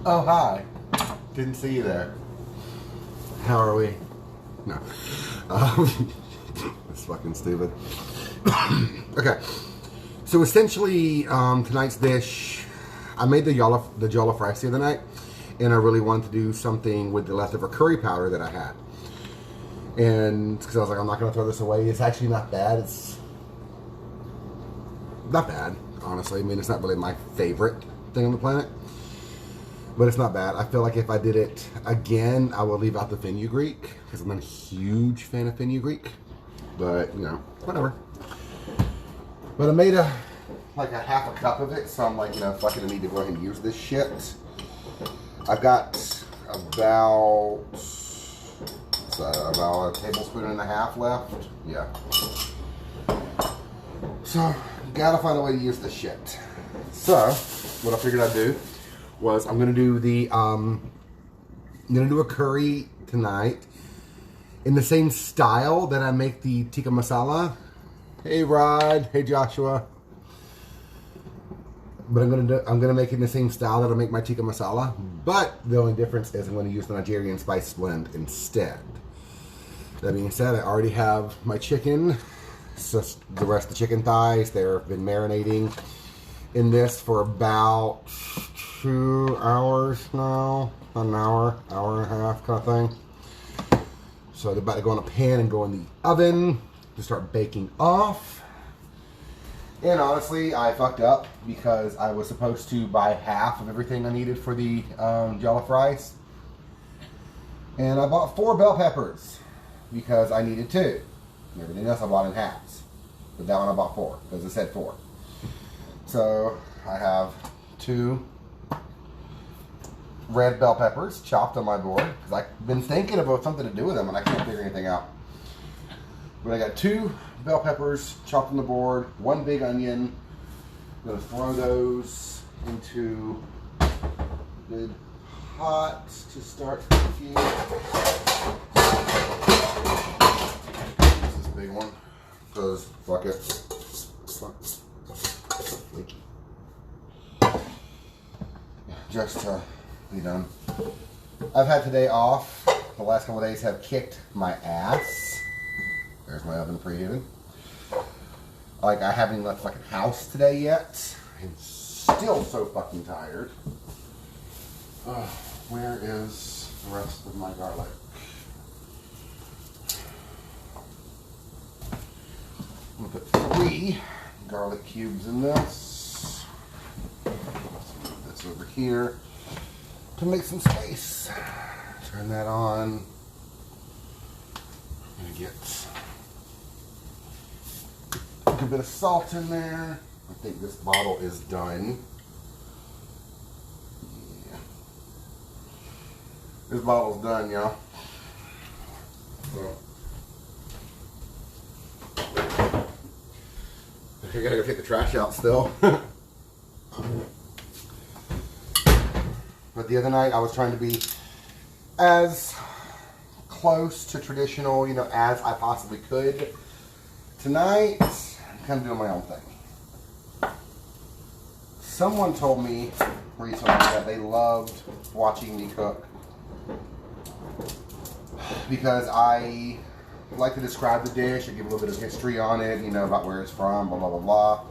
Oh, hi. Didn't see you there. How are we? No. That's fucking stupid. Okay. So essentially, tonight's dish, I made the jollof rice the other night, and I really wanted to do something with the leftover curry powder that I had. And because I was like, I'm not going to throw this away. It's actually not bad. It's not bad, honestly. I mean, it's not really my favorite thing on the planet, but it's not bad. I feel like if I did it again, I would leave out the fenugreek because I'm not a huge fan of fenugreek. But, you know, whatever. But I made like a half a cup of it, so I'm like, you know, fuck it, I need to go ahead and use this shit. I've got about a tablespoon and a half left. Yeah. So, gotta find a way to use this shit. So, what I figured I'd do was I'm gonna do a curry tonight in the same style that I make the tikka masala. Hey Rod, hey Joshua. But I'm gonna make it in the same style that I make my tikka masala. But the only difference is I'm gonna use the Nigerian spice blend instead. That being said, I already have my chicken. So the rest of the chicken thighs, they've been marinating in this for about 2 hours now. An hour and a half kind of thing. So they're about to go in a pan and go in the oven to start baking off. And honestly, I fucked up because I was supposed to buy half of everything I needed for the jollof rice. And I bought 4 bell peppers because I needed 2. And everything else I bought in halves. But that one I bought 4 because it said 4. So I have 2 red bell peppers chopped on my board because I've been thinking about something to do with them and I can't figure anything out. But I got 2 bell peppers chopped on the board, 1 big onion. I'm going to throw those into good hot to start with. This big one, because fuck it. Fuck. So flaky. Just to be done. I've had today off. The last couple of days have kicked my ass. There's my oven preheated. Like, I haven't left fucking house today yet. I'm still so fucking tired. Where is the rest of my garlic? I'm gonna put 3 garlic cubes in this. Move this over here to make some space. Turn that on. I'm gonna get a good bit of salt in there. I think this bottle is done. Yeah. This bottle's done, y'all. So, I gotta go take the trash out still. But the other night I was trying to be as close to traditional, you know, as I possibly could. Tonight, I'm kind of doing my own thing. Someone told me recently that they loved watching me cook because I like to describe the dish and give a little bit of history on it, you know, about where it's from, blah, blah, blah, blah.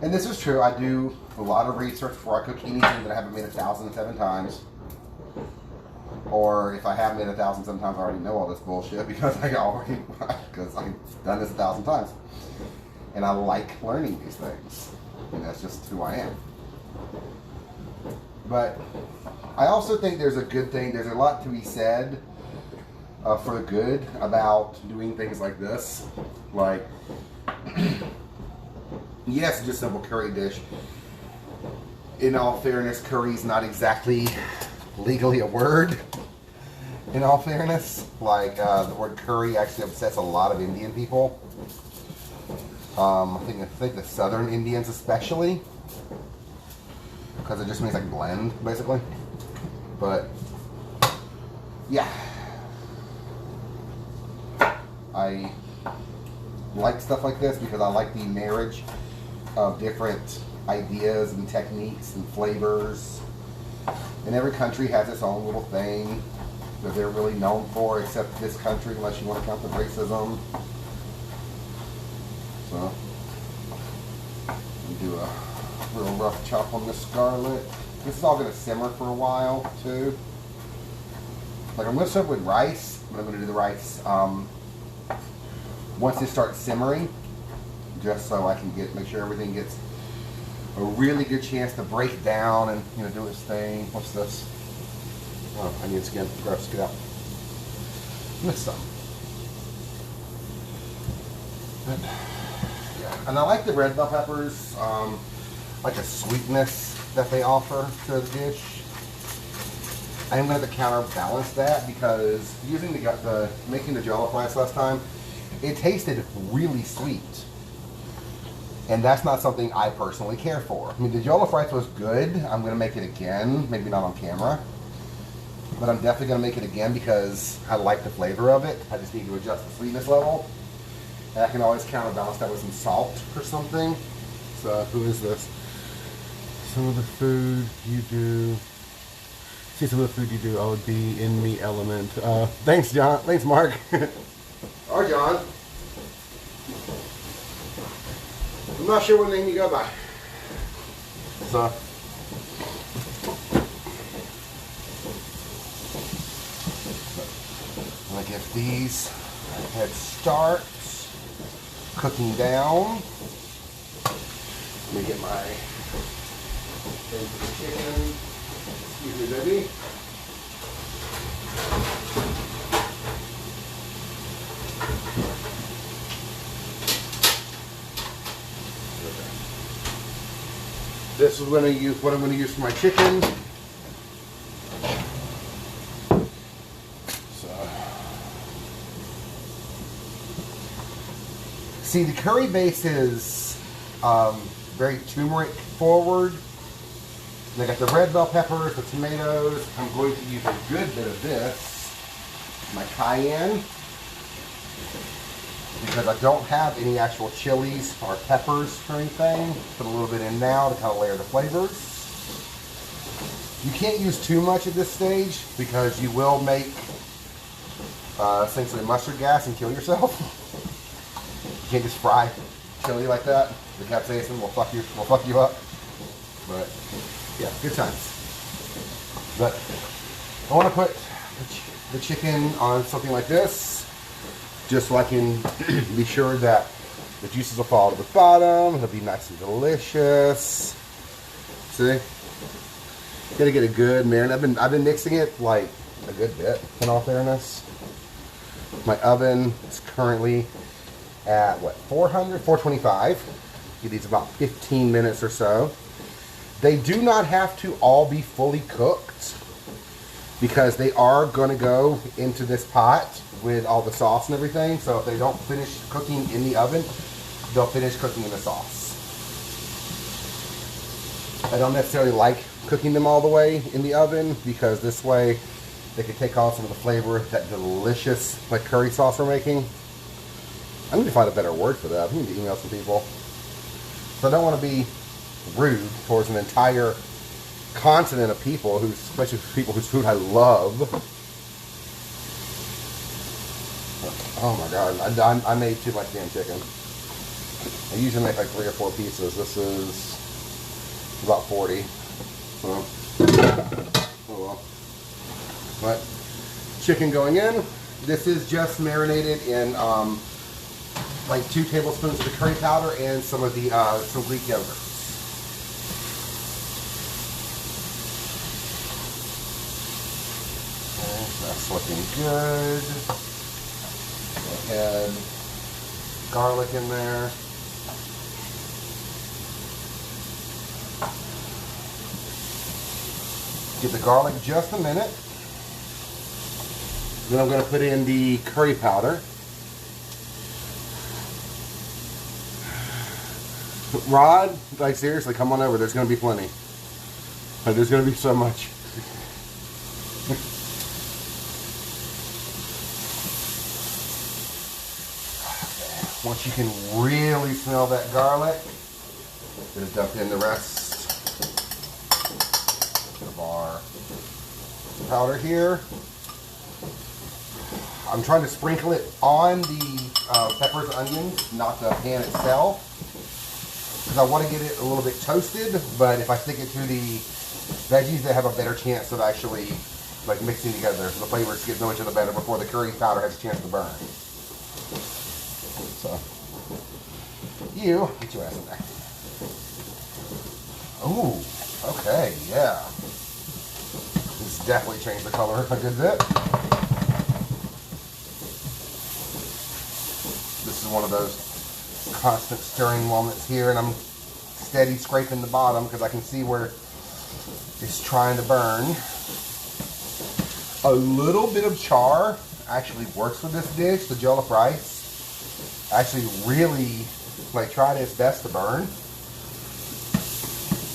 And this is true. I do a lot of research before I cook anything that I haven't made 1,007 times. Or if I have made 1,007 times, I already know all this bullshit because I've done this 1,000 times. And I like learning these things. And that's just who I am. But I also think there's a good thing. There's a lot to be said for the good about doing things like this. Like, yes, it's just a simple curry dish. In all fairness, curry's not exactly legally a word. In all fairness, like the word curry actually upsets a lot of Indian people. I think the Southern Indians especially, because it just means like blend, basically. But yeah, I like stuff like this because I like the marriage of different ideas and techniques and flavors And every country has its own little thing that they're really known for, except this country, unless you want to count the racism. So, we do a real rough chop on this garlic. This is all going to simmer for a while, too. Like, I'm going to serve with rice, but I'm going to do the rice once it starts simmering, just so I can make sure everything gets a really good chance to break down and, you know, do its thing. What's this? Oh, onion skin. Gross. Get out. Missed some. But, yeah. And I like the red bell peppers, like the sweetness that they offer to the dish. I am going to counterbalance that because using making the jollof rice last time, it tasted really sweet. And that's not something I personally care for. I mean, the jollof rice was good. I'm going to make it again. Maybe not on camera. But I'm definitely going to make it again because I like the flavor of it. I just need to adjust the sweetness level. And I can always counterbalance that with some salt or something. So, who is this? Some of the food you do. See, some of the food you do, I would be in the element. Thanks, John. Thanks, Mark. Or John. I'm not sure what name you go by. So. I'm going to give these a head start. Cooking down. Let me get my thing for the chicken. Excuse me, baby. This is what I'm going to use for my chicken. See, the curry base is very turmeric forward. And I got the red bell peppers, the tomatoes. I'm going to use a good bit of this, my cayenne, because I don't have any actual chilies or peppers or anything. Put a little bit in now to kind of layer the flavors. You can't use too much at this stage because you will make essentially mustard gas and kill yourself. You can't just fry chili like that. The capsaicin will fuck you up. But yeah, good times. But I want to put the chicken on something like this, just so I can be sure that the juices will fall to the bottom. It'll be nice and delicious. See, gotta get a good marinade. I've been mixing it like a good bit. In all fairness, my oven is currently at what, 425. It needs about 15 minutes or so. They do not have to all be fully cooked because they are going to go into this pot with all the sauce and everything. So if they don't finish cooking in the oven, they'll finish cooking in the sauce. I don't necessarily like cooking them all the way in the oven because this way they can take on some of the flavor of that delicious like curry sauce we're making. I need to find a better word for that. I need to email some people. So I don't want to be rude towards an entire continent of people, especially people whose food I love. Oh my god, I made too much damn chicken. I usually make like 3 or 4 pieces. This is about 40. So, oh well. But chicken going in. This is just marinated in like 2 tablespoons of the curry powder and some of the some Greek yogurt. Okay, that's looking good. Go ahead, garlic in there. Give the garlic just a minute. Then I'm going to put in the curry powder. Rod, like seriously, come on over. There's going to be plenty. Like, there's going to be so much. Once you can really smell that garlic, just dump in the rest of of our powder here. I'm trying to sprinkle it on the peppers and onions, not the pan itself, because I want to get it a little bit toasted, but if I stick it to the veggies, they have a better chance of actually like mixing together, so the flavors get so much of the better before the curry powder has a chance to burn. So, you get your ass in there. Ooh, okay, yeah. This definitely changed the color a good bit. This is one of those constant stirring moments here, and I'm steady scraping the bottom because I can see where it's trying to burn. A little bit of char actually works with this dish. The jollof rice actually really tried its best to burn.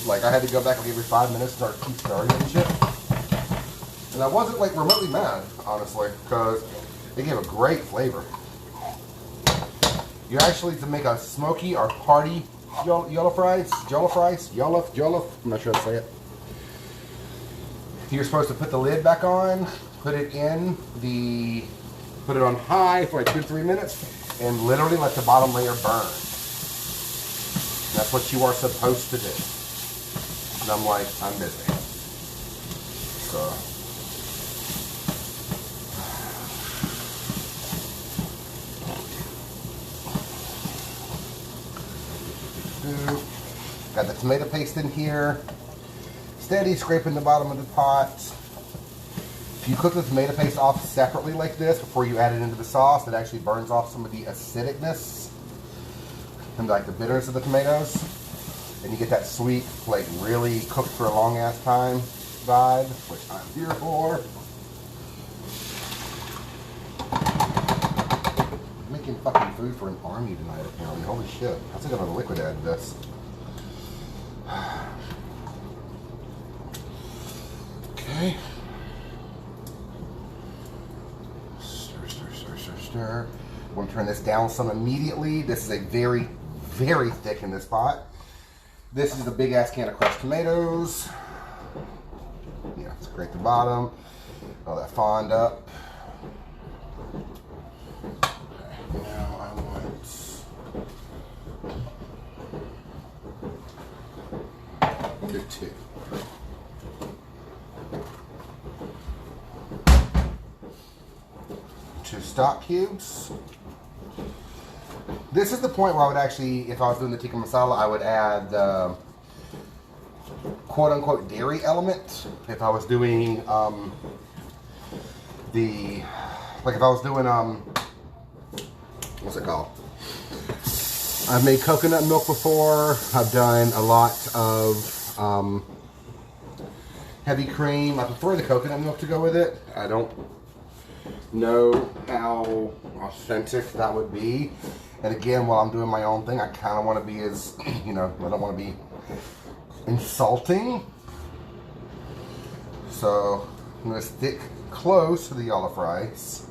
Like, I had to go back like every 5 minutes and start keep stirring and shit. And I wasn't like remotely mad, honestly, because it gave a great flavor. You actually, to make a smoky or hearty jollof rice, I'm not sure how to say it. You're supposed to put the lid back on, put it on high for like 2 to 3 minutes, and literally let the bottom layer burn. That's what you are supposed to do. And I'm like, I'm busy. So. Got the tomato paste in here. Steady scraping the bottom of the pot. If you cook the tomato paste off separately like this before you add it into the sauce, it actually burns off some of the acidicness and like the bitterness of the tomatoes. And you get that sweet, like really cooked for a long ass time vibe, which I'm here for. I'm making fucking food for an army tonight apparently. Holy shit. I think I'm gonna liquid add this. Okay. Stir. I'm going to turn this down some immediately. This is a very, very thick in this pot. This is a big ass can of crushed tomatoes. Yeah, scrape the bottom. All that fond up. Okay, now I want good two. 2 stock cubes. This is the point where I would actually, if I was doing the tikka masala, I would add the quote-unquote dairy element. If I was doing if I was doing what's it called? I've made coconut milk before. I've done a lot of heavy cream. I prefer the coconut milk to go with it. I don't know how authentic that would be. And again, while I'm doing my own thing, I kind of want to be as, I don't want to be insulting. So I'm going to stick close to the jollof rice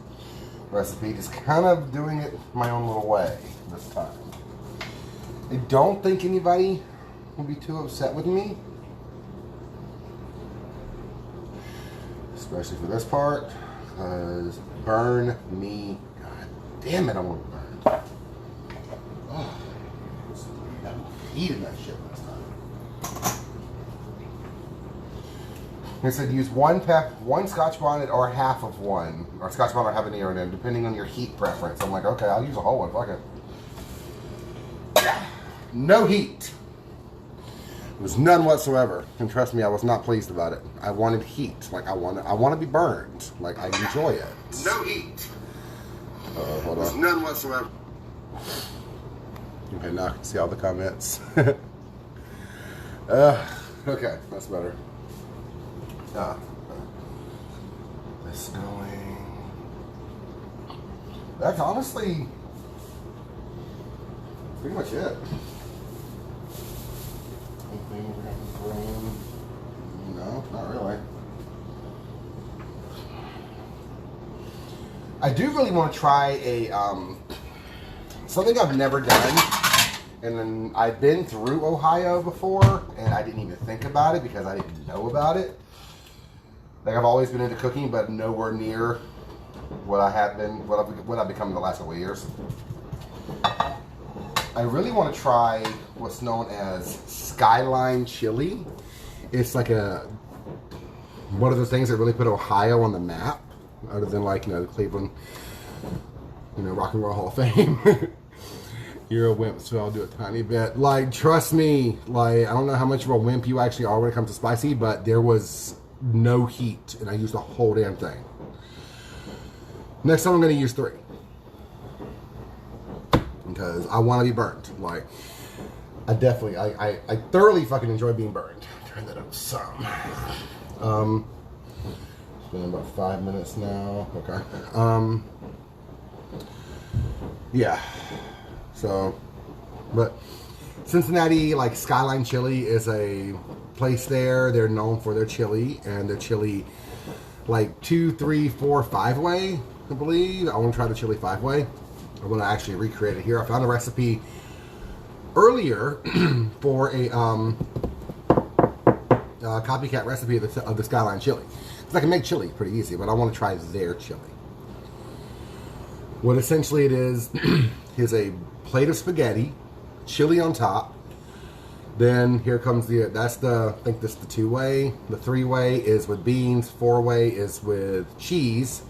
recipe, just kind of doing it my own little way this time. I don't think anybody will be too upset with me, especially for this part. Because burn me. God damn it, I want to burn. Oh, I heated that shit last time. They said use one Scotch bonnet or half of one. Or Scotch bonnet or habanero in it, depending on your heat preference. I'm like, okay, I'll use a whole one. Fuck it. No heat. There was none whatsoever, and trust me, I was not pleased about it. I wanted heat, like I want to be burned, like I enjoy it. No heat. Hold on. There was none whatsoever. Okay, now I can see all the comments. Okay, that's better. This going. That's honestly pretty much it. No, not really. I do really want to try a something I've never done, And then I've been through Ohio before, and I didn't even think about it because I didn't know about it. Like, I've always been into cooking, but nowhere near what I have been, what I've become in the last couple of years. I really want to try what's known as Skyline Chili. It's like one of those things that really put Ohio on the map, other than like, the Cleveland, Rock and Roll Hall of Fame. You're a wimp, so I'll do a tiny bit. Like, trust me, like, I don't know how much of a wimp you actually are when it comes to spicy, but there was no heat, and I used the whole damn thing. Next time I'm going to use 3. Because I want to be burned. Like, I thoroughly fucking enjoy being burned. Turn that up some. It's been about 5 minutes now. Okay. Yeah. So, but Cincinnati, like, Skyline Chili is a place there. They're known for their chili, and their chili, like, 2, 3, 4, 5-way, I believe. I want to try the chili 5-way. I want to actually recreate it here. I found a recipe earlier for a copycat recipe of the Skyline Chili. Because I can make chili pretty easy, but I want to try their chili. What essentially it is a plate of spaghetti, chili on top. Then here comes I think this is the 2-way. The 3-way is with beans. 4-way is with cheese.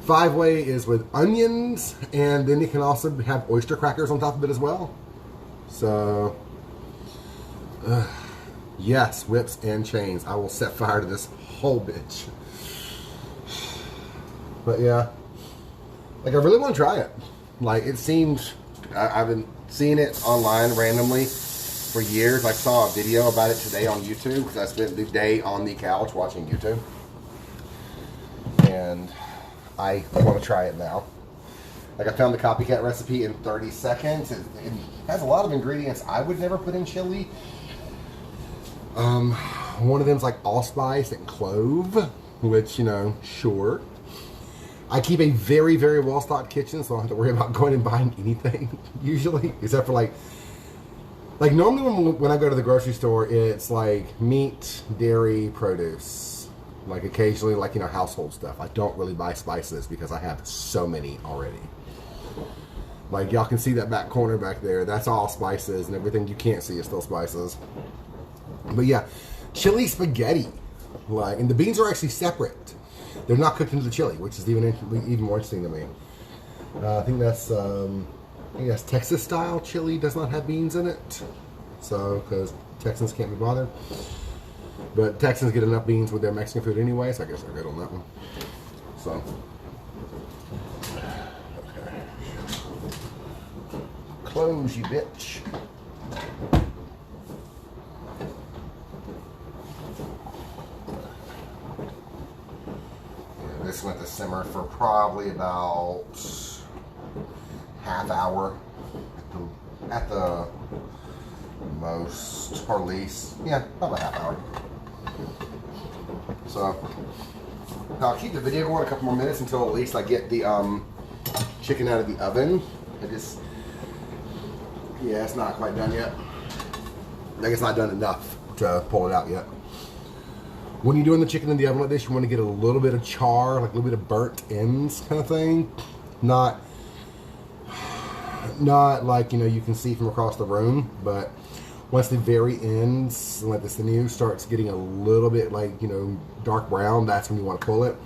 5-way is with onions. And then you can also have oyster crackers on top of it as well. So, yes, whips and chains. I will set fire to this whole bitch. But yeah, like, I really want to try it. Like, it seems, I've been seeing it online randomly for years. I saw a video about it today on YouTube because I spent the day on the couch watching YouTube. And I want to try it now. Like, I found the copycat recipe in 30 seconds. It has a lot of ingredients I would never put in chili. One of them's like allspice and clove, which, sure. I keep a very, very well-stocked kitchen, so I don't have to worry about going and buying anything, usually. Except for, like normally when I go to the grocery store, it's, like, meat, dairy, produce. Like, occasionally, like, household stuff. I don't really buy spices because I have so many already. Like, y'all can see that back corner back there. That's all spices, and everything you can't see is still spices. But, yeah, chili spaghetti. Like, and the beans are actually separate. They're not cooked into the chili, which is even more interesting to me. I think that's Texas style chili does not have beans in it. So, because Texans can't be bothered. But Texans get enough beans with their Mexican food anyway, so I guess they're good on that one. So, okay. Close, you bitch. This went to simmer for probably about half hour at the most, or least. Yeah, about a half hour. So I'll keep the video going a couple more minutes until at least I get the chicken out of the oven. It's not quite done yet. I think it's not done enough to pull it out yet. When you're doing the chicken in the oven like this, you want to get a little bit of char, like a little bit of burnt ends kind of thing. Not like, you can see from across the room, but once the very ends, like the sinew starts getting a little bit like, dark brown, that's when you want to pull it.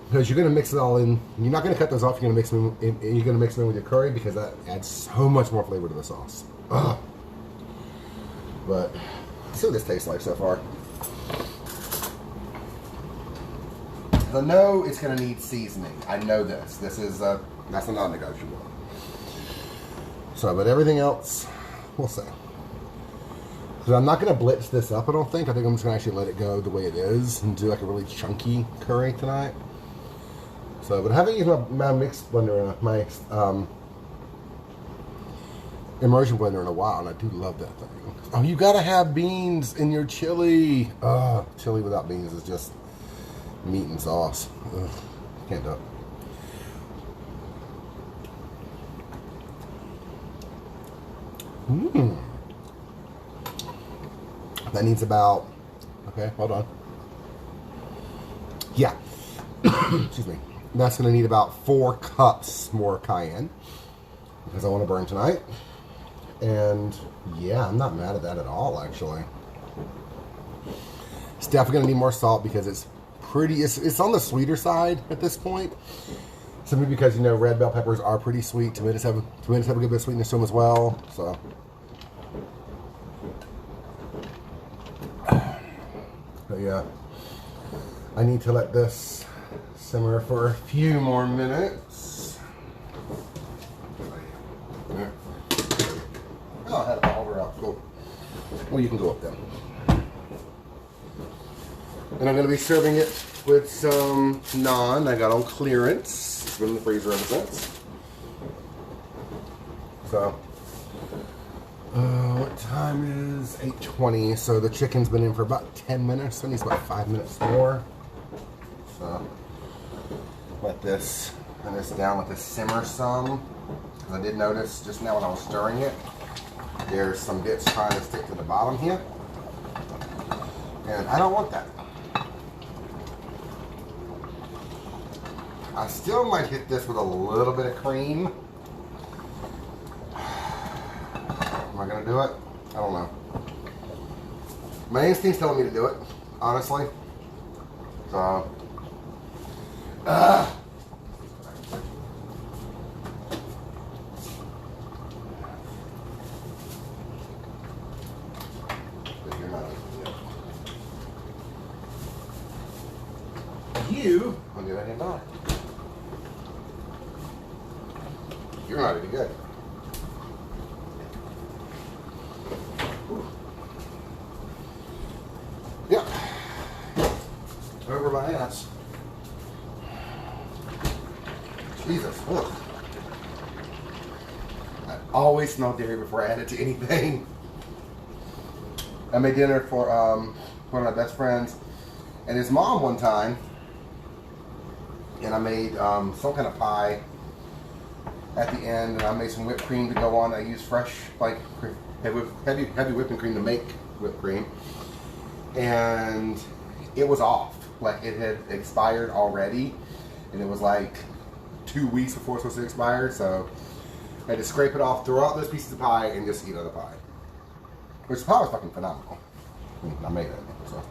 Because you're going to mix it all in. You're not going to cut those off. You're going to mix them in with your curry because that adds so much more flavor to the sauce. Ugh. But let's see what this tastes like so far. I know it's going to need seasoning. I know this. That's a non-negotiable. So, but everything else, we'll see. Because I'm not going to blitz this up, I don't think. I think I'm just going to actually let it go the way it is and do like a really chunky curry tonight. So, but I haven't used my mix blender, my immersion blender in a while, and I do love that thing. Oh, you got to have beans in your chili. Chili without beans is just meat and sauce. Ugh, can't do it. That needs about, okay, hold on. Yeah. Excuse me. That's going to need about 4 cups more cayenne because I want to burn tonight. And yeah, I'm not mad at that at all, actually. It's definitely going to need more salt because it's on the sweeter side at this point. Simply because, you know, red bell peppers are pretty sweet. Tomatoes have a good bit of sweetness to them as well. So, but yeah, I need to let this simmer for a few more minutes. Oh, I had it all over out. Cool. Well, you can go up then. And I'm going to be serving it with some naan I got on clearance. It's been in the freezer ever since. So, what time is 8:20? So the chicken's been in for about 10 minutes. So it needs about 5 minutes more. So, let this down, let this simmer some. Because I did notice just now when I was stirring it, there's some bits trying to stick to the bottom here. And I don't want that. I still might hit this with a little bit of cream. Am I going to do it? I don't know. My instinct's telling me to do it, honestly. So, you, on the other hand, not. You're not any good. Yep. Over my ass. Jesus. Ugh. I always smell dairy before I add it to anything. I made dinner for one of my best friends and his mom one time, and I made some kind of pie at the end, and I made some whipped cream to go on. I used fresh, like heavy whipping cream to make whipped cream, and it was off. Like it had expired already, and it was like 2 weeks before it was supposed to expire. So I had to scrape it off, throw out those pieces of pie, and just eat other pie. Which the pie was fucking phenomenal. I made it, so.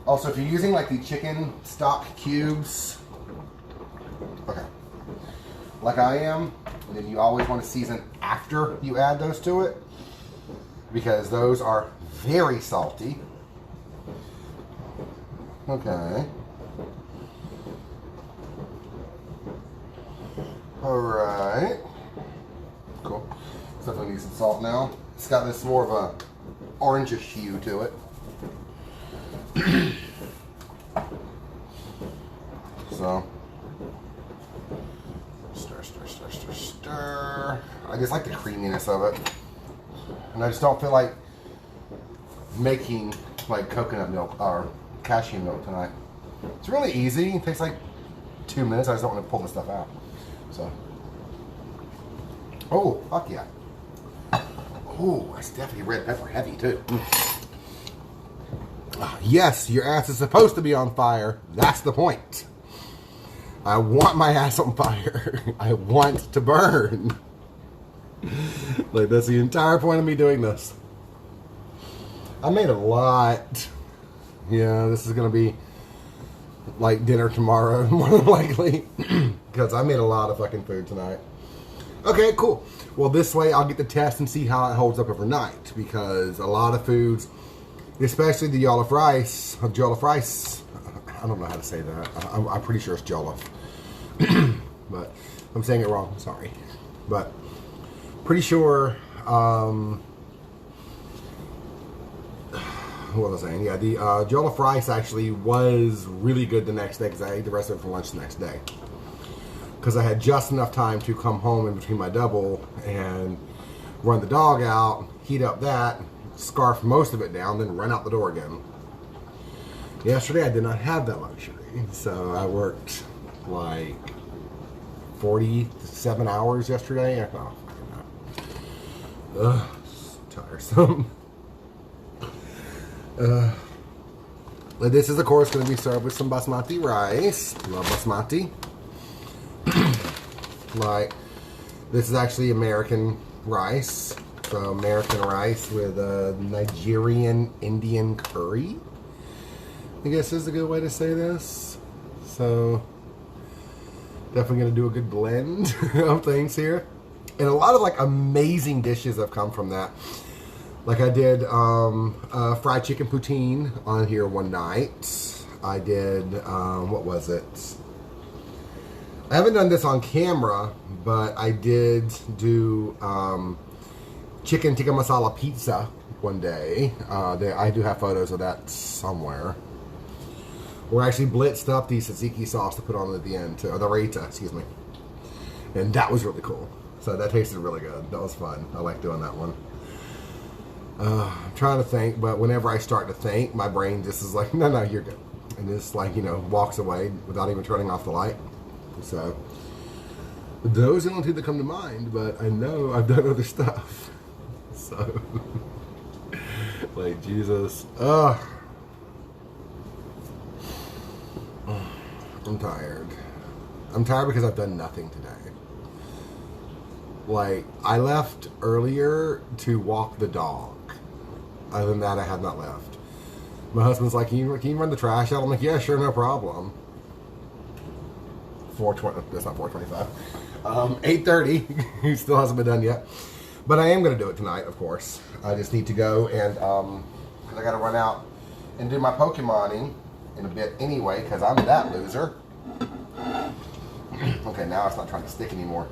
Also, if you're using like the chicken stock cubes, okay, like I am, and then you always want to season after you add those to it, because those are very salty. Okay. Alright. Cool. Definitely need some salt now. It's got this more of a orangish hue to it. So, stir, stir, stir, stir, stir. I just like the creaminess of it. And I just don't feel like making like coconut milk or cashew milk tonight. It's really easy. It takes like 2 minutes. I just don't want to pull this stuff out. So, oh, fuck yeah. Oh, that's definitely red pepper heavy too. Yes, your ass is supposed to be on fire. That's the point. I want my ass on fire. I want to burn. Like, that's the entire point of me doing this. I made a lot. Yeah, this is going to be like dinner tomorrow, more than likely. Because I made a lot of fucking food tonight. Okay, cool. Well, this way I'll get the test and see how it holds up overnight. Because a lot of foods, especially the jollof rice, I don't know how to say that. I'm pretty sure it's jollof. But I'm saying it wrong, sorry. But pretty sure, what was I saying? Yeah, the jollof rice actually was really good the next day because I ate the rest of it for lunch the next day. Because I had just enough time to come home in between my double and run the dog out, heat up that, scarf most of it down, then run out the door again. Yesterday I did not have that luxury, so I worked like 47 hours yesterday. Oh, ugh, tiresome. But this is, of course, going to be served with some basmati rice. Love basmati. Like, this is actually American rice. So, American rice with a Nigerian Indian curry, I guess is a good way to say this. So, definitely going to do a good blend of things here. And a lot of, like, amazing dishes have come from that. Like I did fried chicken poutine on here one night. I did, what was it? I haven't done this on camera, but I did do chicken tikka masala pizza one day. I do have photos of that somewhere. We actually blitzed up the tzatziki sauce to put on at the end, too, or the raita, excuse me. And that was really cool. So that tasted really good. That was fun. I like doing that one. I'm trying to think, but whenever I start to think, my brain just is like, no, you're good. And just like, you know, walks away without even turning off the light. So, those are the only two that come to mind, but I know I've done other stuff. So, like, Jesus. I'm tired. I'm tired because I've done nothing today. Like, I left earlier to walk the dog. Other than that, I have not left. My husband's like, can you run the trash out? I'm like, yeah, sure, no problem. 4:20, that's not 4:25. 8:30, he still hasn't been done yet. But I am going to do it tonight, of course. I just need to go and, because I got to run out and do my Pokemoning in a bit anyway, because I'm that loser. Okay, now it's not trying to stick anymore.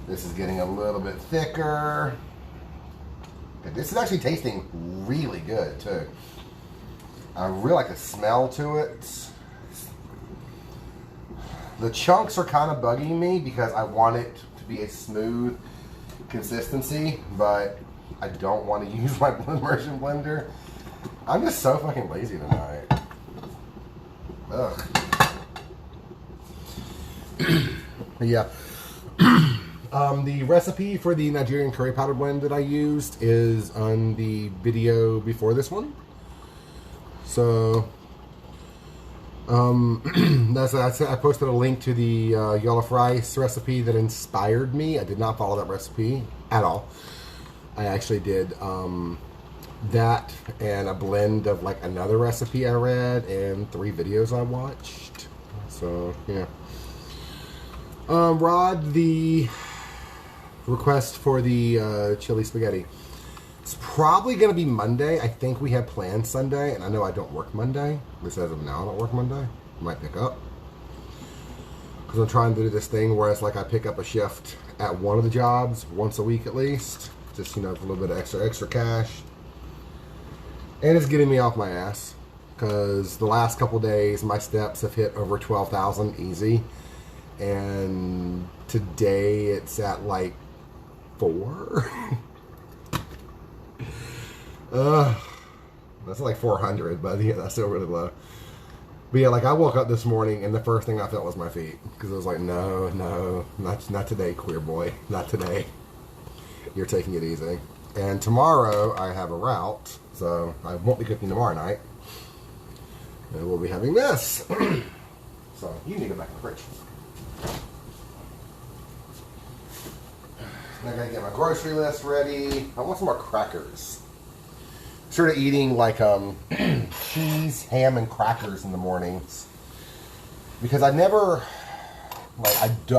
This is getting a little bit thicker. Okay, this is actually tasting really good, too. I really like the smell to it. The chunks are kind of bugging me because I want it to be a smooth consistency, but I don't want to use my immersion blender. I'm just so fucking lazy tonight. Ugh. Yeah. The recipe for the Nigerian curry powder blend that I used is on the video before this one. So, I posted a link to the jollof rice recipe that inspired me. I did not follow that recipe at all. I actually did that and a blend of like another recipe I read and 3 videos I watched. So, yeah. Rod, the request for the chili spaghetti. It's probably going to be Monday. I think we have planned Sunday, and I know I don't work Monday. At least as of now, I don't work Monday. I might pick up. Because I'm trying to do this thing where it's like I pick up a shift at one of the jobs once a week at least. Just, you know, for a little bit of extra cash. And it's getting me off my ass. Because the last couple days, my steps have hit over 12,000 easy. And today it's at like 4. That's like 400, but yeah, that's still really low. But yeah, like I woke up this morning and the first thing I felt was my feet. Because I was like, no, not today, queer boy. Not today. You're taking it easy. And tomorrow I have a route, so I won't be cooking tomorrow night. And we'll be having this. So you need to go back in the fridge. I gotta get my grocery list ready. I want some more crackers. Started eating like cheese, ham, and crackers in the mornings because I never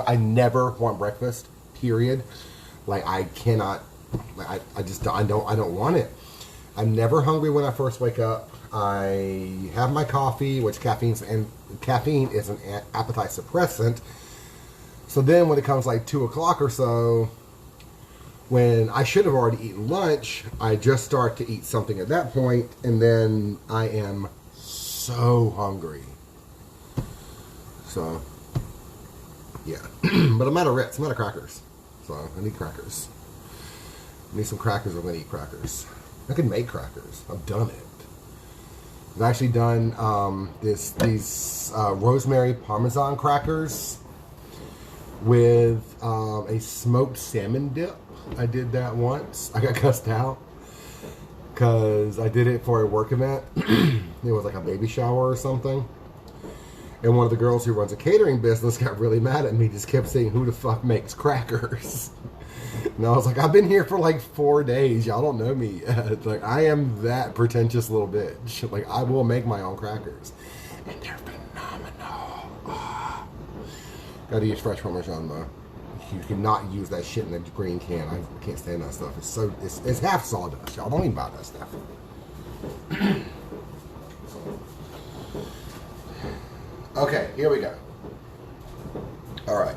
I never want breakfast. Period. Like I cannot. Like, I don't want it. I'm never hungry when I first wake up. I have my coffee, which caffeine is an appetite suppressant. So then when it comes like 2 o'clock or so, when I should have already eaten lunch, I just start to eat something at that point, and then I am so hungry. So, yeah. But I'm out of Ritz. I'm out of crackers. So, I need crackers. I need some crackers. I'm going to eat crackers. I can make crackers. I've done it. I've actually done these rosemary Parmesan crackers with a smoked salmon dip. I did that once. I got cussed out because I did it for a work event. It was like a baby shower or something. And one of the girls who runs a catering business got really mad at me, just kept saying, who the fuck makes crackers? And I was like, I've been here for like 4 days. Y'all don't know me yet. Like, I am that pretentious little bitch. Like, I will make my own crackers. And they're phenomenal. Gotta use fresh Parmesan though. You cannot use that shit in a green can. I can't stand that stuff. It's half sawdust. Y'all don't even buy that stuff. Okay, here we go. All right.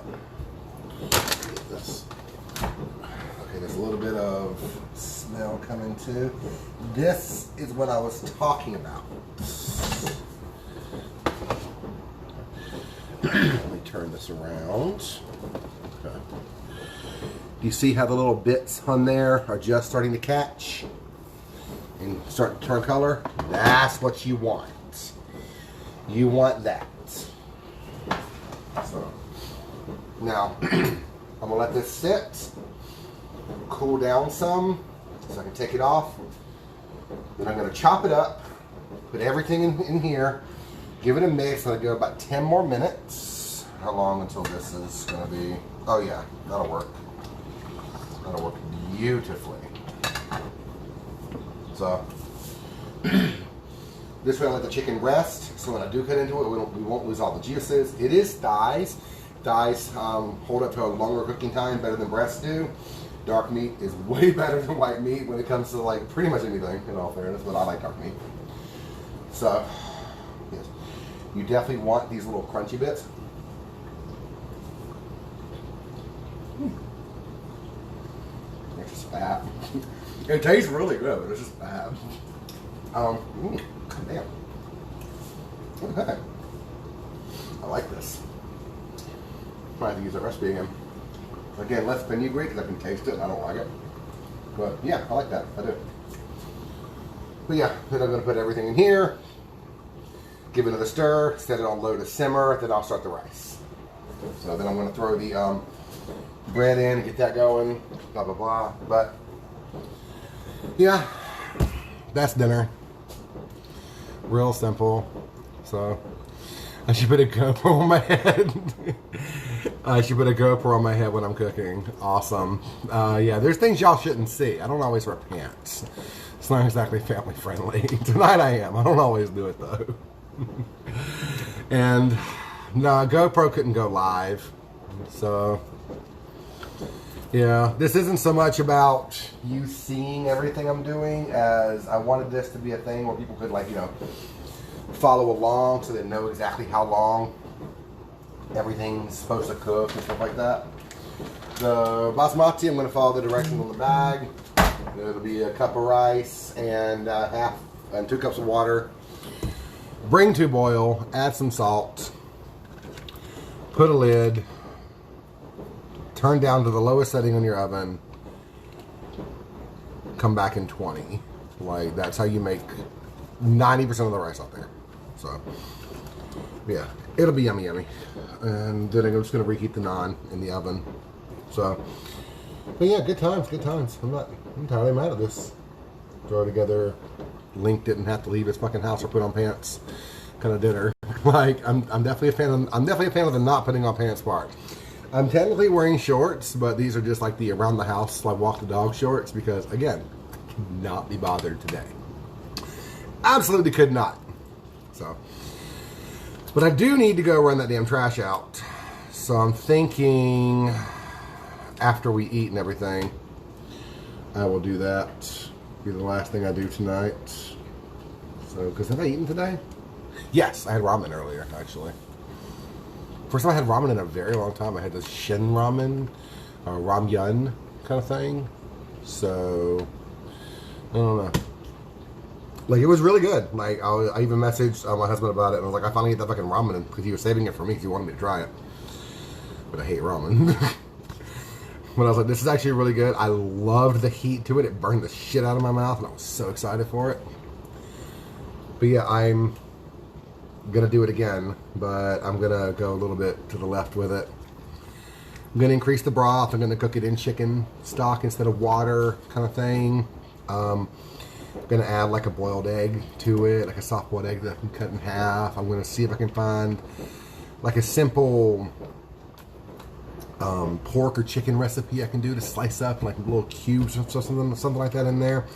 This. Okay, there's a little bit of smell coming too. This is what I was talking about. Let me turn this around. Okay. You see how the little bits on there are just starting to catch and start to turn color? That's what you want. You want that. So now I'm gonna let this sit, cool down some, so I can take it off. Then I'm gonna chop it up, put everything in here, give it a mix. I'm gonna go about 10 more minutes. How long until this is gonna be? Oh yeah, that'll work. That'll work beautifully. So this way I let the chicken rest, so when I do cut into it, we won't lose all the juices. It is thighs. Thighs hold up to a longer cooking time, better than breasts do. Dark meat is way better than white meat when it comes to like pretty much anything, in all fairness, but I like dark meat. So, yes. You definitely want these little crunchy bits. It's just bad. It tastes really good, but it's just bad. Damn. Okay. I like this. Might have to use that recipe again. Again, less fenugreek because I can taste it and I don't like it. But yeah, I like that. I do. But yeah, then I'm going to put everything in here. Give it another stir. Set it on low to simmer. Then I'll start the rice. So then I'm going to throw the bread in and get that going. Blah, blah, blah. But yeah, that's dinner. Real simple. So I should put a GoPro on my head. I should put a GoPro on my head when I'm cooking. Awesome. Yeah, there's things y'all shouldn't see. I don't always wear pants. It's not exactly family friendly. Tonight I am. I don't always do it though. And no, GoPro couldn't go live. So yeah, this isn't so much about you seeing everything I'm doing as I wanted this to be a thing where people could, like, you know, follow along so they know exactly how long everything's supposed to cook and stuff like that. The basmati, I'm going to follow the directions on the bag. It'll be a cup of rice and 2 cups of water. Bring to boil, add some salt, put a lid, turn down to the lowest setting on your oven, come back in 20. Like, that's how you make 90% of the rice out there. So, yeah, it'll be yummy, yummy. And then I'm just going to reheat the naan in the oven. So, but yeah, good times, good times. I'm entirely mad at this. Throw together, Link didn't have to leave his fucking house or put on pants kind of dinner. Like, I'm definitely a fan of the not putting on pants part. I'm technically wearing shorts, but these are just like the around the house, like walk the dog shorts, because again, I cannot be bothered today. Absolutely could not. So, but I do need to go run that damn trash out. So I'm thinking after we eat and everything, I will do that. Be the last thing I do tonight. So, because have I eaten today? Yes, I had ramen earlier, actually. First time I had ramen in a very long time. I had this Shin ramen, ramyun kind of thing. So, I don't know. Like, it was really good. Like, I even messaged my husband about it, and I was like, I finally ate that fucking ramen, because he was saving it for me because he wanted me to try it. But I hate ramen. But I was like, this is actually really good. I loved the heat to it. It burned the shit out of my mouth, and I was so excited for it. But yeah, I'm gonna do it again, but I'm gonna go a little bit to the left with it. I'm gonna increase the broth. I'm gonna cook it in chicken stock instead of water, kind of thing. I'm gonna add like a boiled egg to it, like a soft boiled egg that I can cut in half. I'm gonna see if I can find like a simple pork or chicken recipe I can do to slice up like little cubes or something like that in there.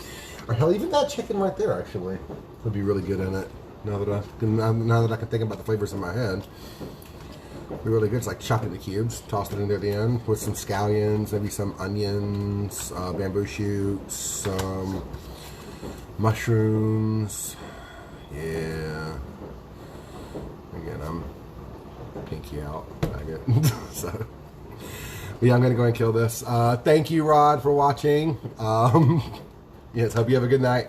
Or hell, even that chicken right there actually would be really good in it. Now that I can think about the flavors in my head, it'd be really good. It's like chopped into cubes, toss it in there at the end with some scallions, maybe some onions, bamboo shoots, some mushrooms. Yeah. Again, I'm pinky out. I get so. Yeah, I'm gonna go and kill this. Thank you, Rod, for watching. Yes, hope you have a good night.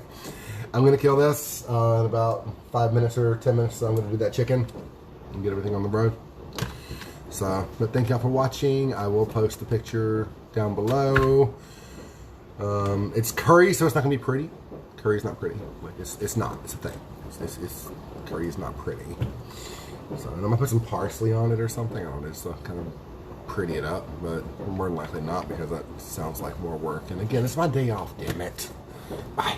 I'm gonna kill this in about 5 minutes or 10 minutes. So I'm gonna do that chicken and get everything on the road. So, but thank y'all for watching. I will post the picture down below. It's curry, so it's not gonna be pretty. Curry's not pretty. Like it's not. It's a thing. Curry is not pretty. So, and I'm gonna put some parsley on it or something. I don't know, just to kind of pretty it up, but more than likely not because that sounds like more work. And again, it's my day off. Damn it. Bye.